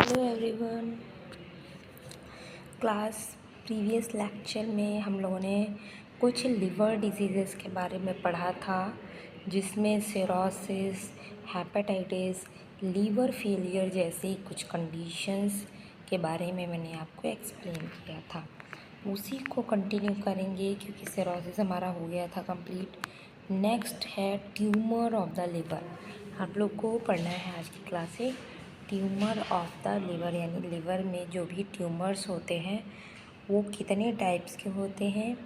Hello everyone. Class previous lecture में हम लोगों ने कुछ लिवर डिजीज़ेस के बारे में पढ़ा था, जिसमें सिरोसिस, हेपेटाइटिस, लीवर फेलियर जैसी कुछ कंडीशंस के बारे में मैंने आपको एक्सप्लेन किया था। उसी को कंटिन्यू करेंगे क्योंकि सिरोसिस हमारा हो गया था कंप्लीट। नेक्स्ट है ट्यूमर ऑफ द लिवर। हम लोग को पढ़ना है आज की क्लास से ट्यूमर ऑफ द लिवर, यानी लिवर में जो भी ट्यूमर्स होते हैं वो कितने टाइप्स के होते हैं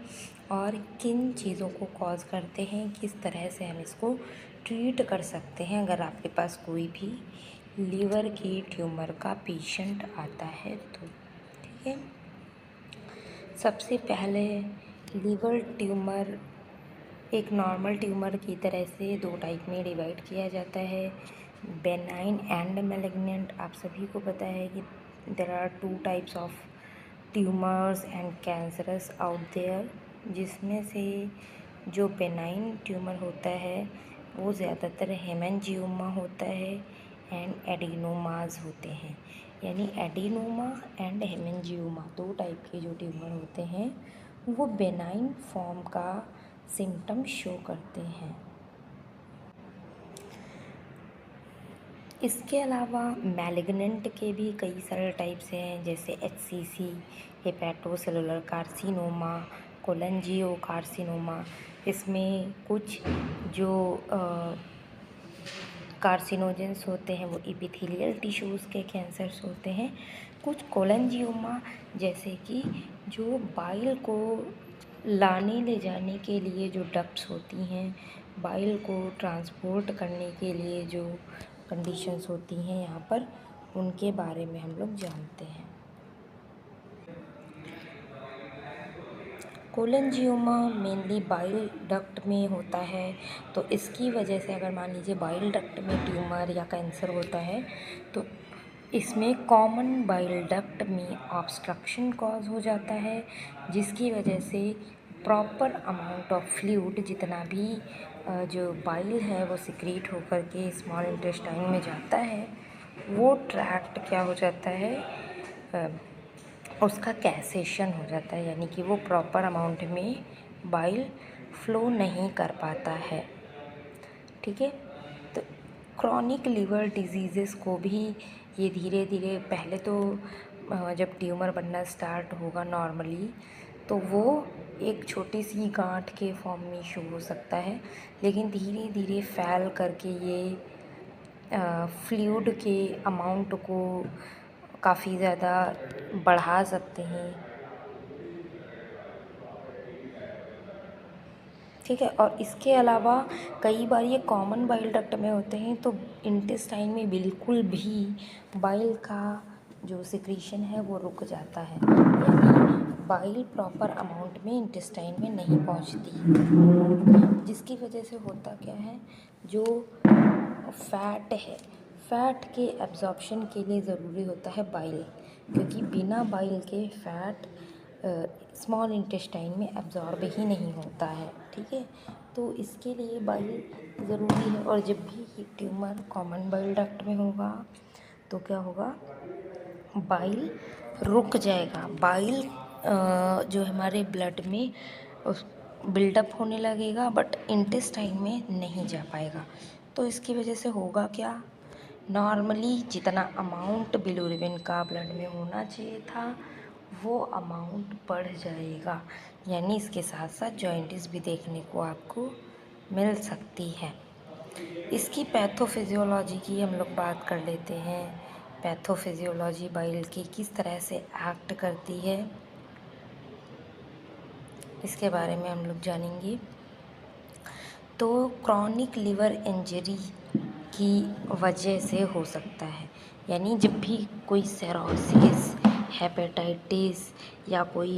और किन चीज़ों को कॉज करते हैं, किस तरह से हम इसको ट्रीट कर सकते हैं अगर आपके पास कोई भी लिवर की ट्यूमर का पेशेंट आता है तो। ठीक है, सबसे पहले लिवर ट्यूमर एक नॉर्मल ट्यूमर की तरह से दो टाइप में डिवाइड किया जाता है, बेनाइन एंड मैलिग्नेंट। आप सभी को पता है कि there are two types of tumours and cancers out there, जिसमें से जो बेनाइन ट्यूमर होता है वो ज़्यादातर हेमेंजियोमा होता है एंड एडिनोमाज होते हैं। यानी एडिनोमा एंड हेमेंजियोमा दो टाइप के जो ट्यूमर होते हैं वो बेनाइन फॉर्म का सिम्टम शो करते हैं। इसके अलावा मैलिग्नेंट के भी कई सारे टाइप्स हैं, जैसे HCC, हेपेटोसेलुलर कार्सिनोमा, कोलेंजियो कार्सिनोमा। इसमें कुछ जो कार्सिनोजेंस होते हैं वो एपिथेलियल टिश्यूज़ के कैंसर्स होते हैं। कुछ कोलेंजियोमा जैसे कि जो बाइल को लाने ले जाने के लिए जो डक्ट्स होती हैं, बाइल को ट्रांसपोर्ट करने के लिए जो कंडीशंस होती हैं यहाँ पर, उनके बारे में हम लोग जानते हैं। कोलेंजियोमा मेनली बाइल डक्ट में होता है, तो इसकी वजह से अगर मान लीजिए बाइल डक्ट में ट्यूमर या कैंसर होता है तो इसमें कॉमन बाइल डक्ट में ऑब्स्ट्रक्शन कॉज हो जाता है, जिसकी वजह से प्रॉपर अमाउंट ऑफ फ्लूइड जितना भी जो बाइल है वो सिक्रीट होकर के स्मॉल इंटेस्टाइन में जाता है, वो ट्रैक्ट क्या हो जाता है, उसका कैसेशन हो जाता है, यानी कि वो प्रॉपर अमाउंट में बाइल फ्लो नहीं कर पाता है। ठीक है, तो क्रॉनिक लिवर डिजीज़ेस को भी ये धीरे धीरे, पहले तो जब ट्यूमर बनना स्टार्ट होगा नॉर्मली तो वो एक छोटी सी गांठ के फॉर्म में शुरू हो सकता है, लेकिन धीरे धीरे फैल करके ये फ्लूइड के अमाउंट को काफ़ी ज़्यादा बढ़ा सकते हैं। ठीक है, और इसके अलावा कई बार ये कॉमन बाइल डक्ट में होते हैं तो इंटेस्टाइन में बिल्कुल भी बाइल का जो सिक्रीशन है वो रुक जाता है, यानी बाइल प्रॉपर अमाउंट में इंटेस्टाइन में नहीं पहुंचती, जिसकी वजह से होता क्या है, जो फैट है, फैट के एब्जॉर्प्शन के लिए ज़रूरी होता है बाइल, क्योंकि बिना बाइल के फैट स्मॉल इंटेस्टाइन में एब्जॉर्ब ही नहीं होता है। ठीक है, तो इसके लिए बाइल ज़रूरी है, और जब भी ये ट्यूमर कॉमन बाइल डक्ट में होगा तो क्या होगा, बाइल रुक जाएगा, बाइल जो हमारे ब्लड में बिल्डअप होने लगेगा बट इंटेस्टाइन में नहीं जा पाएगा। तो इसकी वजह से होगा क्या, नॉर्मली जितना अमाउंट बिलिरुबिन का ब्लड में होना चाहिए था वो अमाउंट बढ़ जाएगा, यानी इसके साथ साथ जॉइंटिस भी देखने को आपको मिल सकती है। इसकी पैथोफिजियोलॉजी की हम लोग बात कर लेते हैं। पैथोफिजियोलॉजी बाइल की किस तरह से एक्ट करती है इसके बारे में हम लोग जानेंगे। तो क्रॉनिक लिवर इंजरी की वजह से हो सकता है, यानी जब भी कोई सिरोसिस, हेपेटाइटिस या कोई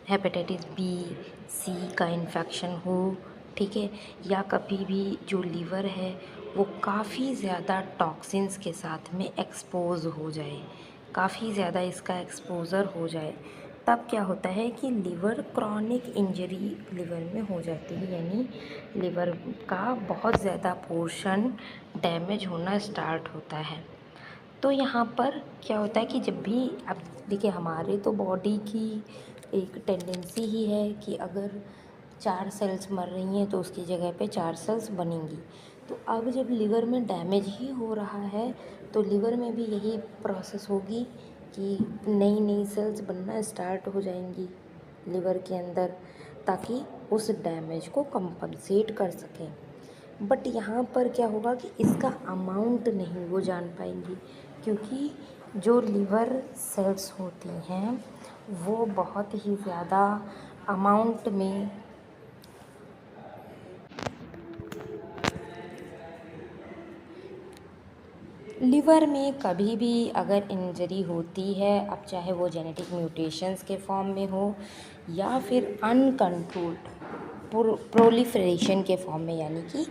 हेपेटाइटिस बी, सी का इन्फेक्शन हो, ठीक है, या कभी भी जो लीवर है वो काफ़ी ज़्यादा टॉक्सिन्स के साथ में एक्सपोज हो जाए, काफ़ी ज़्यादा इसका एक्सपोज़र हो जाए, तब क्या होता है कि लिवर क्रॉनिक इंजरी लिवर में हो जाती है, यानी लिवर का बहुत ज़्यादा पोर्शन डैमेज होना स्टार्ट होता है। तो यहाँ पर क्या होता है कि जब भी अब देखिए, हमारे तो बॉडी की एक टेंडेंसी ही है कि अगर 4 सेल्स मर रही हैं तो उसकी जगह पे 4 सेल्स बनेंगी। तो अब जब लिवर में डैमेज ही हो रहा है तो लिवर में भी यही प्रोसेस होगी कि नई नई सेल्स बनना स्टार्ट हो जाएंगी लिवर के अंदर, ताकि उस डैमेज को कंपनसेट कर सकें। बट यहाँ पर क्या होगा कि इसका अमाउंट नहीं वो जान पाएंगी, क्योंकि जो लिवर सेल्स होती हैं वो बहुत ही ज़्यादा अमाउंट में लिवर में कभी भी अगर इंजरी होती है, अब चाहे वो जेनेटिक म्यूटेशंस के फॉर्म में हो या फिर अनकंट्रोल्ड प्रोलिफरेशन के फॉर्म में, यानी कि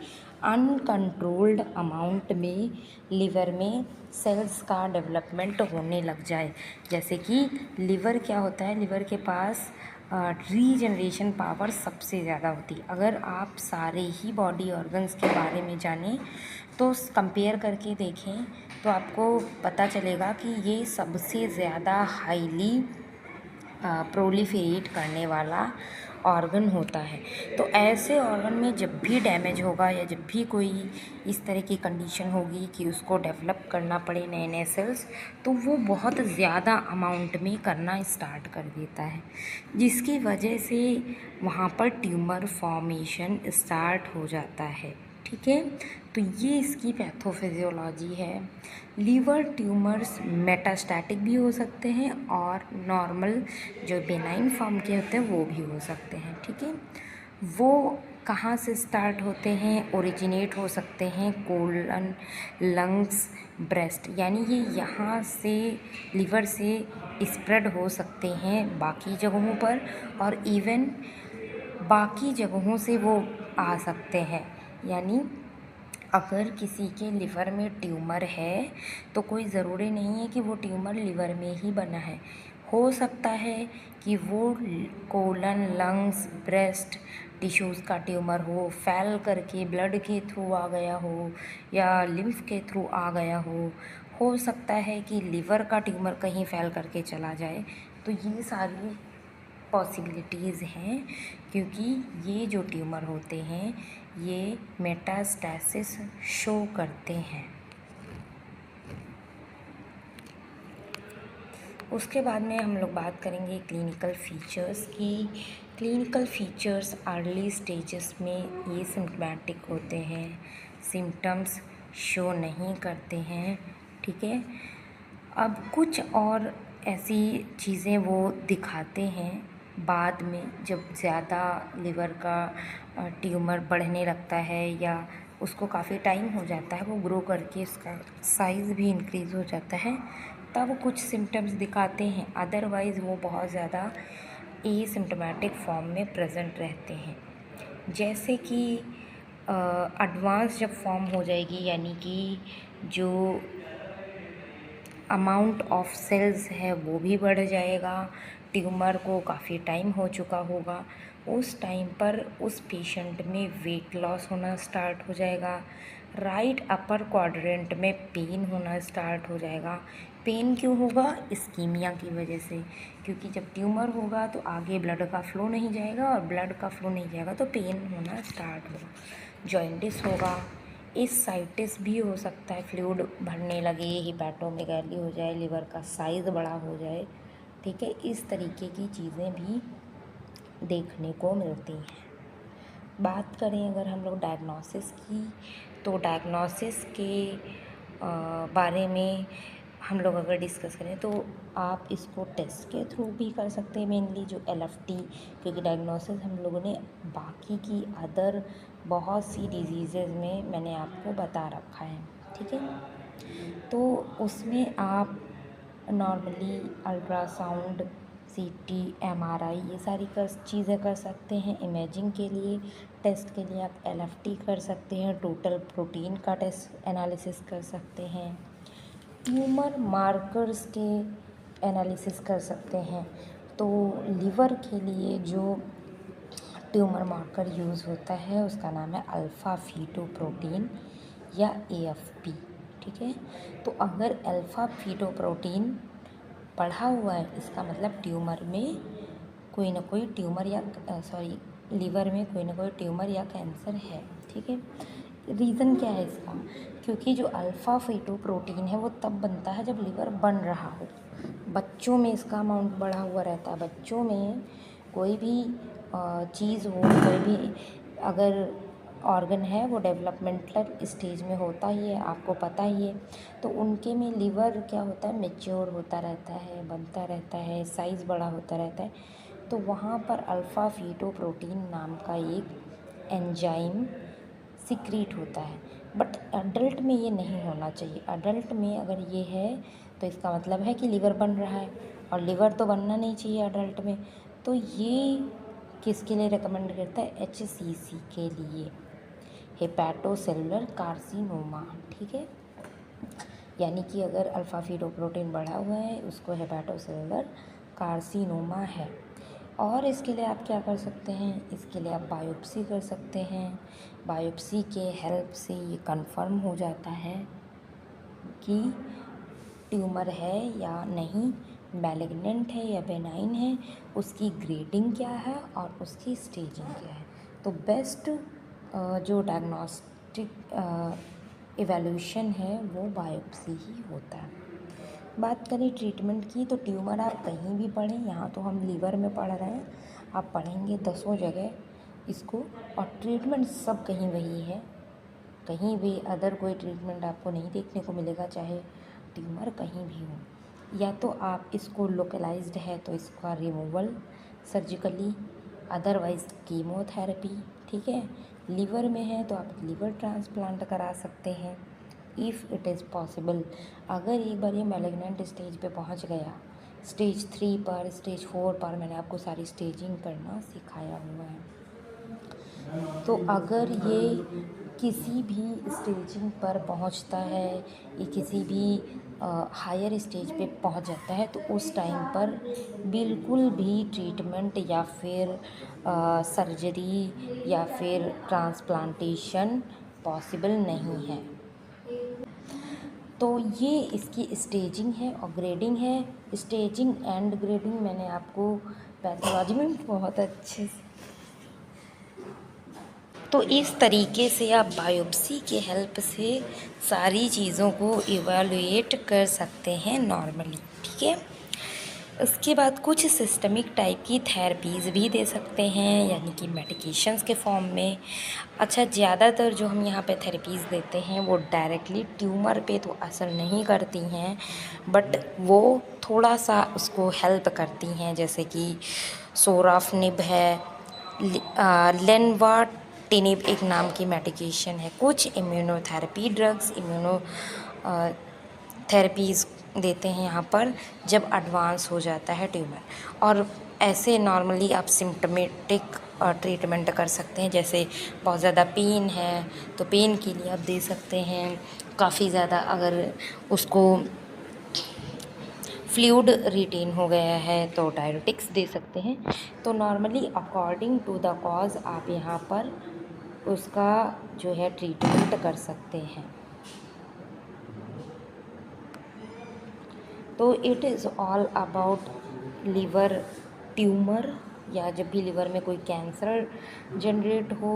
अनकंट्रोल्ड अमाउंट में लिवर में सेल्स का डेवलपमेंट होने लग जाए। जैसे कि लिवर क्या होता है, लिवर के पास रीजनरेशन पावर सबसे ज़्यादा होती है। अगर आप सारे ही बॉडी ऑर्गन्स के बारे में जानें तो कंपेयर करके देखें तो आपको पता चलेगा कि ये सबसे ज़्यादा हाईली प्रोलिफरेट करने वाला ऑर्गन होता है। तो ऐसे ऑर्गन में जब भी डैमेज होगा या जब भी कोई इस तरह की कंडीशन होगी कि उसको डेवलप करना पड़े नए नए सेल्स, तो वो बहुत ज़्यादा अमाउंट में करना स्टार्ट कर देता है, जिसकी वजह से वहाँ पर ट्यूमर फॉर्मेशन स्टार्ट हो जाता है। ठीक है, तो ये इसकी पैथोफिजियोलॉजी है। लीवर ट्यूमर्स मेटास्टैटिक भी हो सकते हैं और नॉर्मल जो बेनाइन फॉर्म के होते हैं वो भी हो सकते हैं। ठीक है, वो कहाँ से स्टार्ट होते हैं, ओरिजिनेट हो सकते हैं कोलन, लंग्स, ब्रेस्ट, यानी ये यहाँ से लीवर से स्प्रेड हो सकते हैं बाकी जगहों पर, और इवन बाकी जगहों से वो आ सकते हैं। यानी अगर किसी के लिवर में ट्यूमर है तो कोई ज़रूरी नहीं है कि वो ट्यूमर लिवर में ही बना है। हो सकता है कि वो कोलन, लंग्स, ब्रेस्ट टिश्यूज़ का ट्यूमर फैल करके ब्लड के थ्रू आ गया हो या लिम्फ के थ्रू आ गया हो सकता है कि लिवर का ट्यूमर कहीं फैल करके चला जाए। तो ये सारी पॉसिबिलिटीज़ हैं, क्योंकि ये जो ट्यूमर होते हैं ये मेटास्टैसिस शो करते हैं। उसके बाद में हम लोग बात करेंगे क्लिनिकल फीचर्स की। क्लिनिकल फीचर्स अर्ली स्टेजेस में ये सिम्टमेटिक होते हैं, सिम्टम्स शो नहीं करते हैं। ठीक है, अब कुछ और ऐसी चीज़ें वो दिखाते हैं बाद में, जब ज़्यादा लिवर का ट्यूमर बढ़ने लगता है या उसको काफ़ी टाइम हो जाता है, वो ग्रो करके उसका साइज़ भी इंक्रीज़ हो जाता है, तब वो कुछ सिम्टम्स दिखाते हैं। अदरवाइज़ वो बहुत ज़्यादा एसिम्प्टोमेटिक फॉर्म में प्रेजेंट रहते हैं। जैसे कि एडवांस जब फॉर्म हो जाएगी, यानी कि जो अमाउंट ऑफ सेल्स है वो भी बढ़ जाएगा, ट्यूमर को काफ़ी टाइम हो चुका होगा, उस टाइम पर उस पेशेंट में वेट लॉस होना स्टार्ट हो जाएगा, राइट अपर क्वाड्रेंट में पेन होना स्टार्ट हो जाएगा। पेन क्यों होगा? इस्कीमिया की वजह से, क्योंकि जब ट्यूमर होगा तो आगे ब्लड का फ्लो नहीं जाएगा, और ब्लड का फ्लो नहीं जाएगा तो पेन होना स्टार्ट होगा। जॉइंटिस होगा, एसाइटिस भी हो सकता है, फ्लूइड भरने लगे, हिपैटोमेगाली हो जाए, लिवर का साइज़ बड़ा हो जाए। ठीक है, इस तरीके की चीज़ें भी देखने को मिलती हैं। बात करें अगर हम लोग डायग्नोसिस की, तो डायग्नोसिस के बारे में हम लोग अगर डिस्कस करें तो आप इसको टेस्ट के थ्रू भी कर सकते हैं, मेनली जो LFT, क्योंकि डायग्नोसिस हम लोगों ने बाकी की अदर बहुत सी डिजीज़ेज़ में मैंने आपको बता रखा है। ठीक है, तो उसमें आप नॉर्मली अल्ट्रासाउंड, CT, MRI ये सारी चीज़ें कर सकते हैं। इमेजिंग के लिए, टेस्ट के लिए आप LFT कर सकते हैं, टोटल प्रोटीन का टेस्ट एनालिसिस कर सकते हैं, ट्यूमर मार्कर्स के एनालिसिस कर सकते हैं। तो लिवर के लिए जो ट्यूमर मार्कर यूज़ होता है उसका नाम है अल्फ़ा फीटोप्रोटीन या AFP। ठीक है। तो अगर अल्फ़ा फीटोप्रोटीन बढ़ा हुआ है, इसका मतलब ट्यूमर में कोई ना कोई ट्यूमर या लीवर में कोई ना कोई ट्यूमर या कैंसर है, ठीक है। रीज़न क्या है इसका? क्योंकि जो अल्फ़ा फीटोप्रोटीन है वो तब बनता है जब लीवर बन रहा हो। बच्चों में इसका अमाउंट बढ़ा हुआ रहता है। बच्चों में कोई भी चीज़ हो, कोई भी अगर ऑर्गन है वो डेवलपमेंटल स्टेज में होता ही है, आपको पता ही है। तो उनके में लीवर क्या होता है, मैच्योर होता रहता है, बनता रहता है, साइज़ बड़ा होता रहता है। तो वहाँ पर अल्फ़ा फीटोप्रोटीन नाम का एक एंजाइम सिक्रीट होता है। बट अडल्ट में ये नहीं होना चाहिए। अडल्ट में अगर ये है तो इसका मतलब है कि लीवर बन रहा है, और लीवर तो बनना नहीं चाहिए अडल्ट में। तो ये किसके लिए रिकमेंड करता है? HCC के लिए, हेपेटोसेलुलर कार्सिनोमा, ठीक है। यानी कि अगर अल्फ़ा फीटोप्रोटीन बढ़ा हुआ है उसको हेपेटोसेलुलर कार्सिनोमा है। और इसके लिए आप क्या कर सकते हैं? इसके लिए आप बायोप्सी कर सकते हैं। बायोप्सी के हेल्प से ये कंफर्म हो जाता है कि ट्यूमर है या नहीं, मैलिग्नेंट है या बेनाइन है, उसकी ग्रेडिंग क्या है और उसकी स्टेजिंग क्या है। तो बेस्ट जो डायग्नोस्टिक इवैल्यूएशन है वो बायोप्सी ही होता है। बात करें ट्रीटमेंट की, तो ट्यूमर आप कहीं भी पढ़ें, यहाँ तो हम लीवर में पढ़ रहे हैं, आप पढ़ेंगे 10 जगह इसको, और ट्रीटमेंट सब कहीं वही है। कहीं भी अदर कोई ट्रीटमेंट आपको नहीं देखने को मिलेगा, चाहे ट्यूमर कहीं भी हो। या तो आप इसको लोकलाइज्ड है तो इसका रिमूवल सर्जिकली, अदरवाइज़ कीमोथेरेपी, ठीक है। लीवर में है तो आप लीवर ट्रांसप्लांट करा सकते हैं इफ़ इट इज़ पॉसिबल। अगर एक बार ये मैलिग्नेंट स्टेज पे पहुंच गया, स्टेज 3 पर, स्टेज 4 पर, मैंने आपको सारी स्टेजिंग करना सिखाया हुआ है। तो अगर ये किसी भी स्टेजिंग पर पहुंचता है, ये किसी भी हायर स्टेज पे पहुंच जाता है, तो उस टाइम पर बिल्कुल भी ट्रीटमेंट या फिर सर्जरी या फिर ट्रांसप्लांटेशन पॉसिबल नहीं है। तो ये इसकी स्टेजिंग है और ग्रेडिंग है। स्टेजिंग एंड ग्रेडिंग मैंने आपको पैथोलॉजी में बहुत अच्छे से, तो इस तरीके से आप बायोप्सी के हेल्प से सारी चीज़ों को इवैल्यूएट कर सकते हैं नॉर्मली, ठीक है। उसके बाद कुछ सिस्टमिक टाइप की थेरेपीज़ भी दे सकते हैं, यानी कि मेडिकेशंस के फॉर्म में। अच्छा, ज़्यादातर जो हम यहाँ पे थेरेपीज़ देते हैं वो डायरेक्टली ट्यूमर पे तो असर नहीं करती हैं, बट वो थोड़ा सा उसको हेल्प करती हैं, जैसे कि सोराफनिब है, लेनवाटिनिब एक नाम की मेडिकेशन है, कुछ इम्यूनोथेरेपी ड्रग्स, थेरेपीज़ देते हैं यहाँ पर जब एडवांस हो जाता है ट्यूमर। और ऐसे नॉर्मली आप सिम्टमेटिक ट्रीटमेंट कर सकते हैं, जैसे बहुत ज़्यादा पेन है तो पेन के लिए आप दे सकते हैं। काफ़ी ज़्यादा अगर उसको फ्लूइड रिटेन हो गया है तो डायरेटिक्स दे सकते हैं। तो normally according to the cause आप यहाँ पर उसका जो है ट्रीटमेंट कर सकते हैं। तो it is all about liver tumour, या जब भी लीवर में कोई कैंसर जनरेट हो,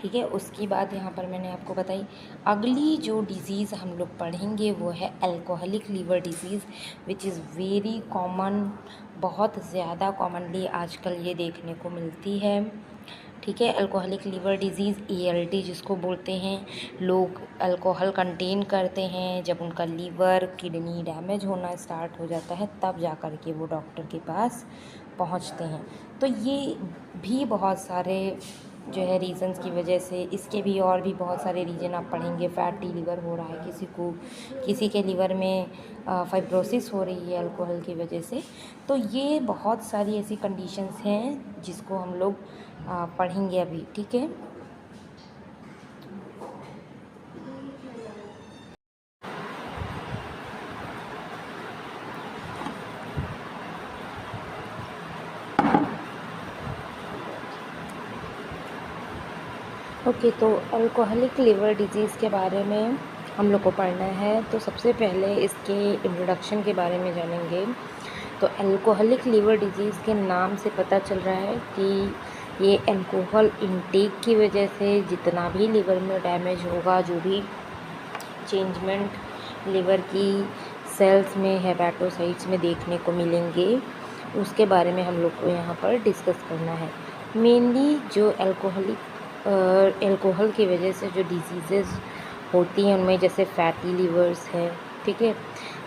ठीक है। उसकी बात यहाँ पर मैंने आपको बताई। अगली जो डिज़ीज़ हम लोग पढ़ेंगे वो है alcoholic liver disease, which is very common, बहुत ज़्यादा कॉमनली आजकल ये देखने को मिलती है, ठीक है। अल्कोहलिक लीवर डिज़ीज़, ALD जिसको बोलते हैं। लोग अल्कोहल कंटेन करते हैं, जब उनका लीवर किडनी डैमेज होना स्टार्ट हो जाता है तब जा कर के वो डॉक्टर के पास पहुंचते हैं। तो ये भी बहुत सारे जो है रीज़न्स की वजह से, इसके भी और भी बहुत सारे रीज़न आप पढ़ेंगे। फैटी लीवर हो रहा है किसी को, किसी के लीवर में फाइब्रोसिस हो रही है अल्कोहल की वजह से। तो ये बहुत सारी ऐसी कंडीशंस हैं जिसको हम लोग पढ़ेंगे अभी, ठीक है। ओके, तो अल्कोहलिक लीवर डिजीज़ के बारे में हम लोग को पढ़ना है। तो सबसे पहले इसके इंट्रोडक्शन के बारे में जानेंगे। तो अल्कोहलिक लिवर डिजीज़ के नाम से पता चल रहा है कि ये अल्कोहल इंटेक की वजह से जितना भी लिवर में डैमेज होगा, जो भी चेंजमेंट लिवर की सेल्स में, हेपेटोसाइट्स में देखने को मिलेंगे, उसके बारे में हम लोग को यहाँ पर डिस्कस करना है। मेनली जो अल्कोहल की वजह से जो डिजीज़ेज़ होती हैं उनमें जैसे फैटी लीवर्स है, ठीक है।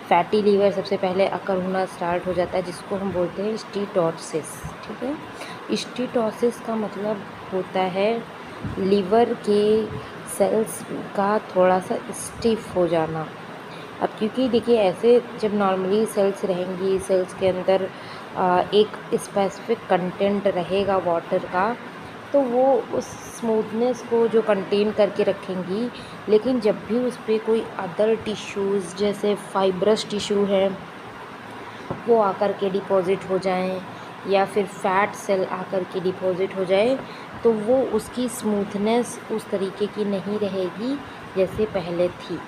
फैटी लीवर सबसे पहले अकर होना स्टार्ट हो जाता है, जिसको हम बोलते हैं स्टीटोसिस, ठीक है। स्टीटोसिस का मतलब होता है लिवर के सेल्स का थोड़ा सा स्टिफ हो जाना। अब क्योंकि देखिए ऐसे जब नॉर्मली सेल्स रहेंगी, सेल्स के अंदर एक स्पेसिफिक कंटेंट रहेगा वाटर का, तो वो उस स्मूथनेस को जो कंटेन करके रखेंगी। लेकिन जब भी उस पर कोई अदर टिश्यूज़ जैसे फाइब्रस टिश्यू है वो आकर के डिपॉज़िट हो जाएं, या फिर फैट सेल आकर के डिपॉज़िट हो जाए, तो वो उसकी स्मूथनेस उस तरीके की नहीं रहेगी जैसे पहले थी।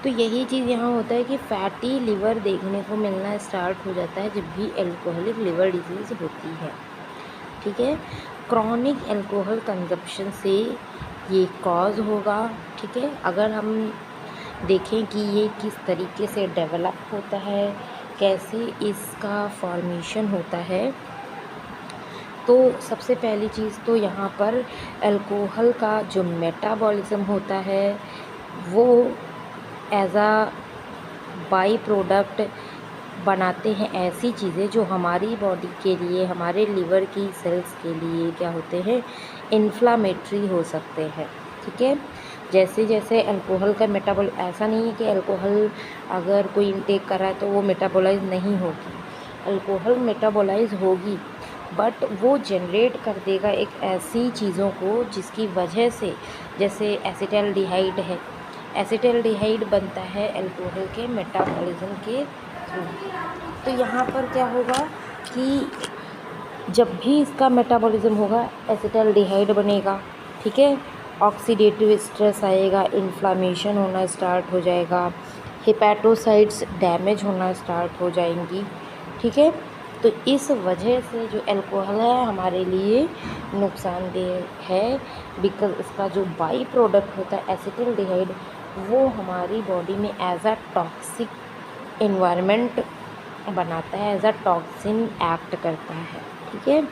तो यही चीज़ यहाँ होता है कि फैटी लिवर देखने को मिलना स्टार्ट हो जाता है जब भी अल्कोहलिक लिवर डिजीज़ होती है, ठीक है। क्रॉनिक अल्कोहल कंजप्शन से ये कॉज होगा, ठीक है। अगर हम देखें कि ये किस तरीके से डेवलप होता है, कैसे इसका फॉर्मेशन होता है, तो सबसे पहली चीज़ तो यहाँ पर अल्कोहल का जो मेटाबॉलिज्म होता है वो एज आ बाई प्रोडक्ट बनाते हैं ऐसी चीज़ें जो हमारी बॉडी के लिए, हमारे लिवर की सेल्स के लिए क्या होते हैं, इन्फ्लामेटरी हो सकते हैं, ठीक है। जैसे जैसे अल्कोहल का ऐसा नहीं है कि अल्कोहल अगर कोई इंटेक कर रहा है तो वो मेटाबोलाइज नहीं होगी, अल्कोहल मेटाबोलाइज होगी, बट वो जनरेट कर देगा एक ऐसी चीज़ों को जिसकी वजह से, जैसे एसिटाल्डिहाइड है, एसिटाल्डिहाइड बनता है अल्कोहल के मेटाबॉलिज्म के थ्रू। तो यहाँ पर क्या होगा कि जब भी इसका मेटाबॉलिज्म होगा एसिटाल्डिहाइड बनेगा, ठीक है। ऑक्सीडेटिव स्ट्रेस आएगा, इन्फ्लामेशन होना स्टार्ट हो जाएगा, हेपेटोसाइट्स डैमेज होना स्टार्ट हो जाएंगी, ठीक है। तो इस वजह से जो अल्कोहल है हमारे लिए नुकसानदेह है, बिकॉज़ इसका जो बाई प्रोडक्ट होता है एसिटाल्डिहाइड, वो हमारी बॉडी में एज अ टॉक्सिक एनवायरनमेंट बनाता है, एज अ टॉक्सिन एक्ट करता है, ठीक है।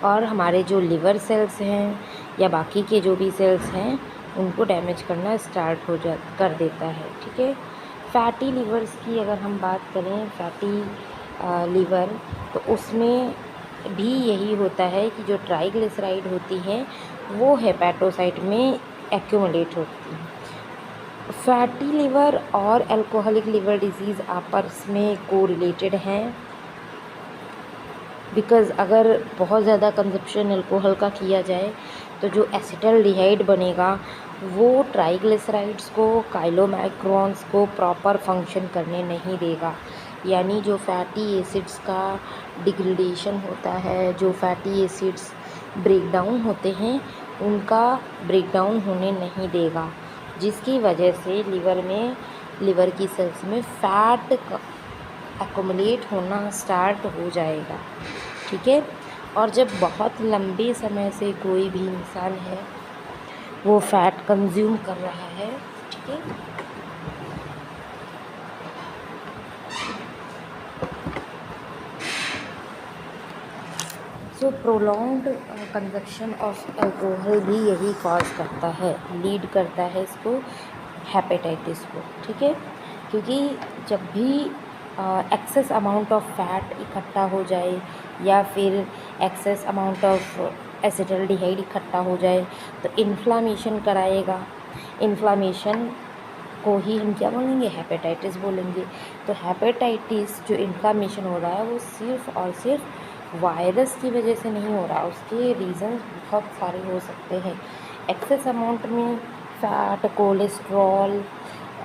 और हमारे जो लिवर सेल्स हैं या बाकी के जो भी सेल्स हैं उनको डैमेज करना स्टार्ट कर देता है, ठीक है। फैटी लीवर्स की अगर हम बात करें, फैटी लीवर, तो उसमें भी यही होता है कि जो ट्राइग्लिसराइड होती हैं वो हेपेटोसाइट में एक्यूमुलेट होती हैं। फैटी लिवर और अल्कोहलिक लिवर डिजीज़ आपस में कोरिलेटेड हैं, बिकॉज़ अगर बहुत ज़्यादा कंजप्शन अल्कोहल का किया जाए तो जो एसिटाल्डिहाइड बनेगा वो ट्राइग्लिसराइड्स को, काइलोमाइक्रॉन्स को प्रॉपर फंक्शन करने नहीं देगा। यानी जो फैटी एसिड्स का डिग्रेडेशन होता है, जो फैटी एसिड्स ब्रेकडाउन होते हैं उनका ब्रेकडाउन होने नहीं देगा, जिसकी वजह से लिवर की सेल्स में फ़ैट एक्युमुलेट होना स्टार्ट हो जाएगा, ठीक है। और जब बहुत लंबे समय से कोई भी इंसान है वो फ़ैट कंज्यूम कर रहा है, ठीक है, सो प्रोलॉन्ग्ड कंजप्शन ऑफ अल्कोहल भी यही कॉज करता है, लीड करता है इसको, हेपेटाइटिस को, ठीक है। क्योंकि जब भी एक्सेस अमाउंट ऑफ फैट इकट्ठा हो जाए या फिर एक्सेस अमाउंट ऑफ एसिटाल्डिहाइड इकट्ठा हो जाए तो इन्फ्लामेशन कराएगा। इन्फ्लामेशन को ही हम क्या बोलेंगे, हेपेटाइटिस बोलेंगे। तो हेपेटाइटिस जो इन्फ्लामेशन हो रहा है वो सिर्फ़ और सिर्फ वायरस की वजह से नहीं हो रहा, उसके रीज़न बहुत सारे हो सकते हैं। एक्सेस अमाउंट में फ़ैट, कोलेस्ट्रॉल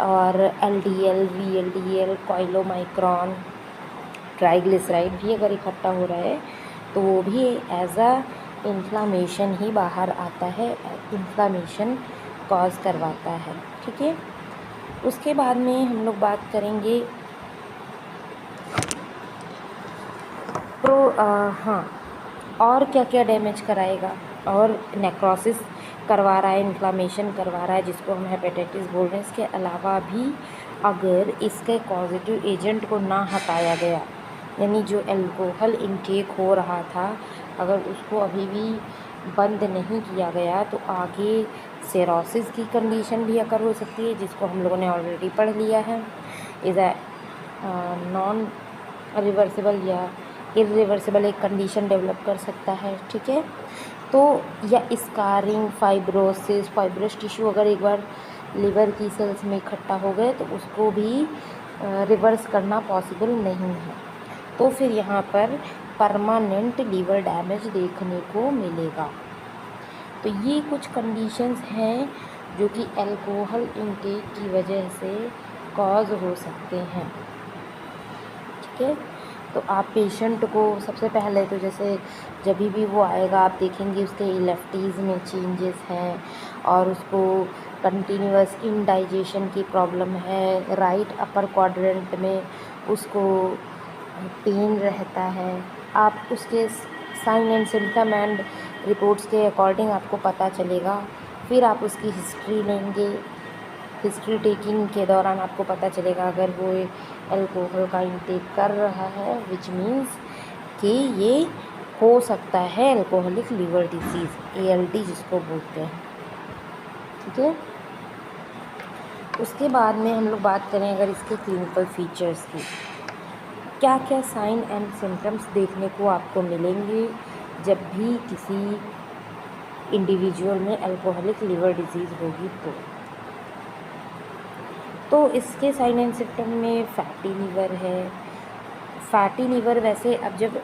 और एलडीएल, वीएलडीएल, काइलोमाइक्रॉन, ट्राइग्लिसराइड भी अगर इकट्ठा हो रहा है तो वो भी एज अ इन्फ्लामेशन ही बाहर आता है, इन्फ्लामेशन कॉज करवाता है, ठीक है। उसके बाद में हम लोग बात करेंगे हाँ, और क्या क्या डैमेज कराएगा, और नेक्रोसिस करवा रहा है, इन्फ्लामेशन करवा रहा है, जिसको हम हेपेटाइटिस बोल रहे हैं। इसके अलावा भी अगर इसके कॉजेटिव एजेंट को ना हटाया गया, यानी जो अल्कोहल इनटेक हो रहा था, अगर उसको अभी भी बंद नहीं किया गया तो आगे सिरोसिस की कंडीशन भी अकर हो सकती है, जिसको हम लोगों ने ऑलरेडी पढ़ लिया है। इज़ अ नॉन रिवर्सिबल या इरिवर्सिबल एक कंडीशन डेवलप कर सकता है, ठीक है। तो या स्कारिंग, फाइब्रोसिस, फाइब्रस टिश्यू अगर एक बार लिवर की सेल्स में इकट्ठा हो गए तो उसको भी रिवर्स करना पॉसिबल नहीं है। तो फिर यहाँ पर परमानेंट लीवर डैमेज देखने को मिलेगा। तो ये कुछ कंडीशंस हैं जो कि अल्कोहल इंटेक की वजह से कॉज हो सकते हैं, ठीक है। तो आप पेशेंट को सबसे पहले तो जैसे जब भी वो आएगा आप देखेंगे उसके लेफ्टीज़ में चेंजेस हैं और उसको कंटिन्यूअस इंडाइजेशन की प्रॉब्लम है, राइट अपर क्वाड्रेंट में उसको पेन रहता है। आप उसके sign and symptom and reports के अकॉर्डिंग आपको पता चलेगा। फिर आप उसकी हिस्ट्री लेंगे, हिस्ट्री टेकिंग के दौरान आपको पता चलेगा अगर वो अल्कोहल का इंटेक कर रहा है, विच मीन्स कि ये हो सकता है अल्कोहलिक लिवर डिजीज़, ALD जिसको बोलते हैं, ठीक है। उसके बाद में हम लोग बात करें अगर इसके क्लिनिकल फीचर्स की, क्या क्या साइन एंड सिम्टम्स देखने को आपको मिलेंगे जब भी किसी इंडिविजुअल में अल्कोहलिक लिवर डिजीज़ होगी। तो इसके साइन एंड सिम्टम में फैटी लीवर है। फैटी लीवर वैसे अब जब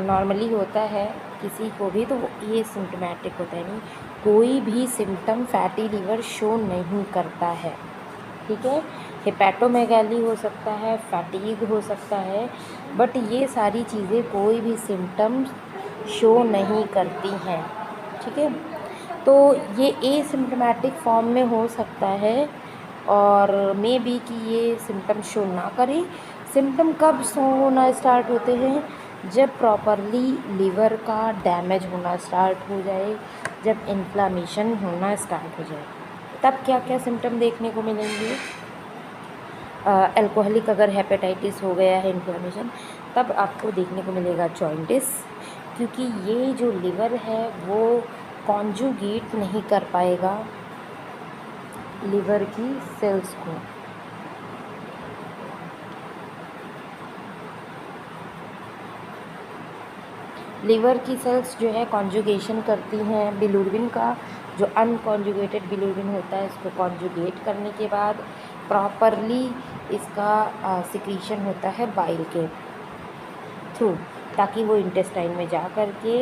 नॉर्मली होता है किसी को भी तो ये सिम्टोमेटिक होता है, नहीं कोई भी सिम्टम फैटी लीवर शो नहीं करता है, ठीक है। हेपेटोमेगाली हो सकता है, फैटीग हो सकता है, बट ये सारी चीज़ें कोई भी सिम्टम्स शो नहीं करती हैं, ठीक है। तो ये एसिम्टोमेटिक फॉर्म में हो सकता है और मे बी कि ये सिम्टम शो ना करें। सिम्टम कब शो होना स्टार्ट होते हैं, जब प्रॉपरली लिवर का डैमेज होना स्टार्ट हो जाए, जब इन्फ्लामेशन होना स्टार्ट हो जाए, तब क्या क्या सिम्टम देखने को मिलेंगे। अल्कोहलिक अगर हेपेटाइटिस हो गया है, इन्फ्लामेशन, तब आपको देखने को मिलेगा जॉइंटिस, क्योंकि ये जो लिवर है वो कॉन्जुगेट नहीं कर पाएगा लिवर की सेल्स को। लिवर की सेल्स जो है कॉन्जुगेशन करती हैं बिलिरुबिन का, जो अनकॉन्जुगेटेड बिलिरुबिन होता है इसको कॉन्जुगेट करने के बाद प्रॉपरली इसका सिक्रीशन होता है बाइल के थ्रू, ताकि वो इंटेस्टाइन में जा कर के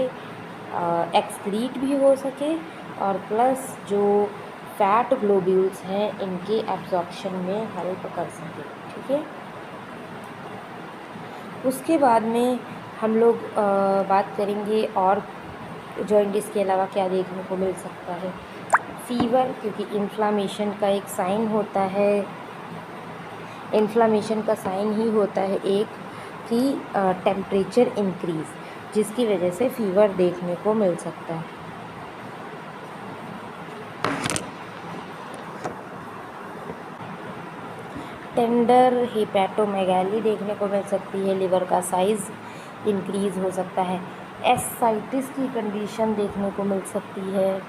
एक्सक्रीट भी हो सके और प्लस जो फैट ग्लोब्यूल्स हैं इनके एब्जॉर्प्शन में हेल्प कर सके, ठीक है। उसके बाद में हम लोग बात करेंगे और जॉइंटिस के अलावा क्या देखने को मिल सकता है। फीवर, क्योंकि इन्फ्लामेशन का एक साइन होता है, इन्फ्लामेशन का साइन ही होता है एक कि टेम्परेचर इंक्रीज़, जिसकी वजह से फीवर देखने को मिल सकता है। टेंडर हेपेटोमेगाली देखने को मिल सकती है, लिवर का साइज़ इंक्रीज़ हो सकता है। एसाइटिस की कंडीशन देखने को मिल सकती है,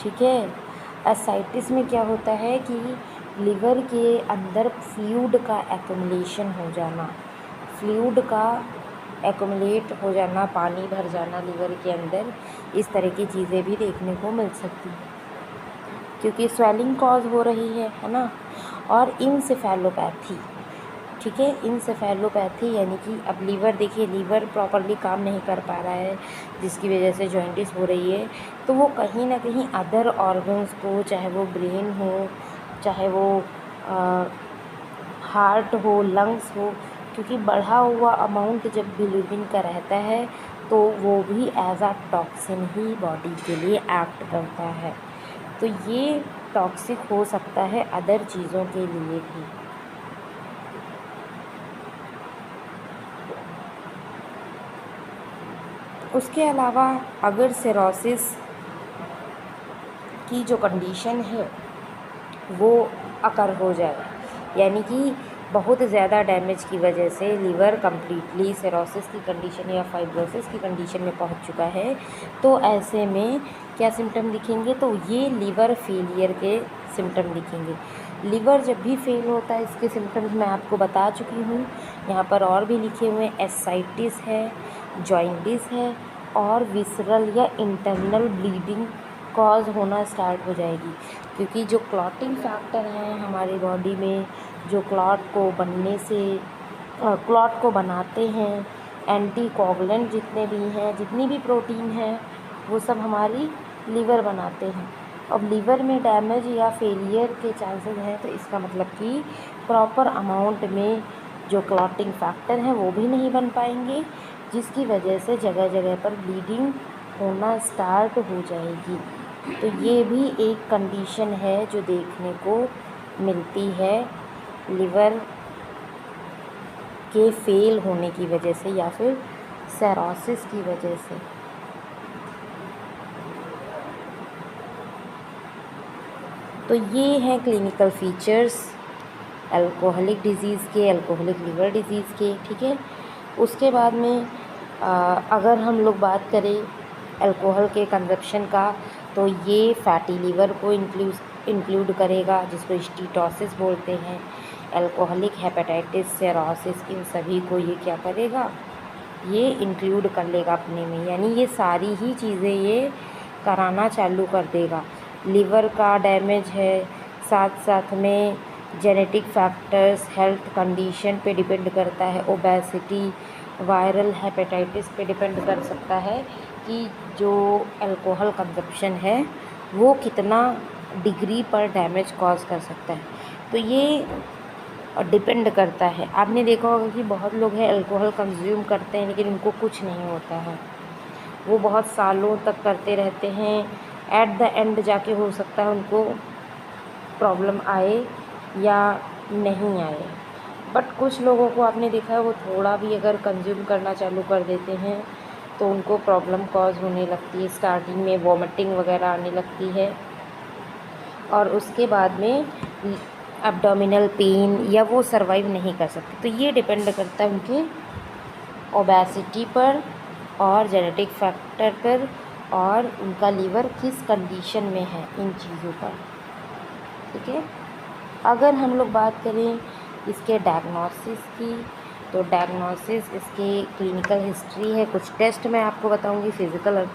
ठीक है। एसाइटिस में क्या होता है कि लिवर के अंदर फ्लूइड का एक्युमुलेशन हो जाना, फ्लूइड का एक्युमुलेट हो जाना, पानी भर जाना लिवर के अंदर, इस तरह की चीज़ें भी देखने को मिल सकती हैं, क्योंकि स्वेलिंग कॉज हो रही है ना। और इंसेफेलोपैथी, ठीक है, इंसेफेलोपैथी यानी कि अब लीवर देखिए, लीवर प्रॉपरली काम नहीं कर पा रहा है जिसकी वजह से जॉइंटिस हो रही है, तो वो कहीं ना कहीं अदर ऑर्गन्स को, चाहे वो ब्रेन हो, चाहे वो हार्ट हो, लंग्स हो, क्योंकि बढ़ा हुआ अमाउंट जब बिलिरुबिन का रहता है तो वो भी एज अ टॉक्सिन ही बॉडी के लिए एक्ट करता है। तो ये टॉक्सिक हो सकता है अदर चीज़ों के लिए भी। उसके अलावा अगर सिरोसिस की जो कंडीशन है वो अकर हो जाए, यानी कि बहुत ज़्यादा डैमेज की वजह से लिवर कम्प्लीटली सिरोसिस की कंडीशन या फाइब्रोसिस की कंडीशन में पहुंच चुका है, तो ऐसे में क्या सिम्टम दिखेंगे, तो ये लिवर फेलियर के सिम्टम दिखेंगे। लिवर जब भी फेल होता है इसके सिम्टम्स मैं आपको बता चुकी हूँ, यहाँ पर और भी लिखे हुए हैं। एसाइटिस है, जॉइंटिस है और विसरल या इंटरनल ब्लीडिंग कॉज होना स्टार्ट हो जाएगी, क्योंकि जो क्लॉटिंग फैक्टर हैं हमारी बॉडी में, जो क्लॉट को बनाते हैं, एंटीकोगुलेंट जितने भी हैं, जितनी भी प्रोटीन है वो सब हमारी लिवर बनाते हैं। अब लिवर में डैमेज या फेलियर के चांसेस हैं, तो इसका मतलब कि प्रॉपर अमाउंट में जो क्लॉटिंग फैक्टर हैं वो भी नहीं बन पाएंगे, जिसकी वजह से जगह जगह पर ब्लीडिंग होना स्टार्ट हो जाएगी। तो ये भी एक कंडीशन है जो देखने को मिलती है लिवर के फेल होने की वजह से या फिर सिरोसिस की वजह से। तो ये हैं क्लिनिकल फीचर्स अल्कोहलिक डिज़ीज़ के, अल्कोहलिक लिवर डिज़ीज़ के, ठीक है। उसके बाद में अगर हम लोग बात करें अल्कोहल के कंजप्शन का, तो ये फैटी लिवर को इंक्लूड करेगा, जिसको स्टीटोसिस बोलते हैं। अल्कोहलिक हेपेटाइटिस, सिरोसिस, इन सभी को ये क्या करेगा, ये इंक्लूड कर लेगा अपने में, यानी ये सारी ही चीज़ें ये कराना चालू कर देगा। लिवर का डैमेज है, साथ साथ में जेनेटिक फैक्टर्स, हेल्थ कंडीशन पे डिपेंड करता है, ओबेसिटी, वायरल हेपेटाइटिस पे डिपेंड कर सकता है कि जो अल्कोहल कंजप्शन है वो कितना डिग्री पर डैमेज कॉज कर सकता है। तो ये डिपेंड करता है। आपने देखा होगा कि बहुत लोग हैं अल्कोहल कंज्यूम करते हैं लेकिन उनको कुछ नहीं होता है, वो बहुत सालों तक करते रहते हैं, एट द एंड जाके हो सकता है उनको प्रॉब्लम आए या नहीं आए। बट कुछ लोगों को आपने देखा है वो थोड़ा भी अगर कंज्यूम करना चालू कर देते हैं तो उनको प्रॉब्लम कॉज होने लगती है, स्टार्टिंग में वॉमिटिंग वगैरह आने लगती है और उसके बाद में एब्डोमिनल पेन, या वो सर्वाइव नहीं कर सकते। तो ये डिपेंड करता है उनके ओबेसिटी पर और जेनेटिक फैक्टर पर और उनका लिवर किस कंडीशन में है, इन चीज़ों पर, ठीक है। अगर हम लोग बात करें इसके डायग्नोसिस की, तो डायग्नोसिस इसके क्लिनिकल हिस्ट्री है, कुछ टेस्ट मैं आपको बताऊंगी, फिज़िकल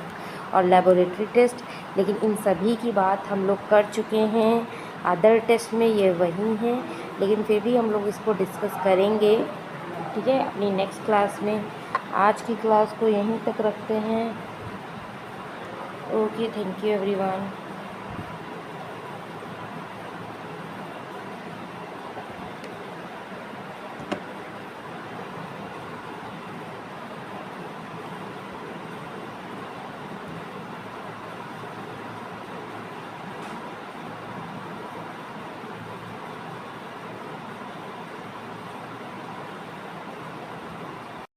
और लेबोरेटरी टेस्ट, लेकिन इन सभी की बात हम लोग कर चुके हैं। अदर टेस्ट में ये वही हैं, लेकिन फिर भी हम लोग इसको डिस्कस करेंगे, ठीक है, अपनी नेक्स्ट क्लास में। आज की क्लास को यहीं तक रखते हैं। Okay, thank you everyone.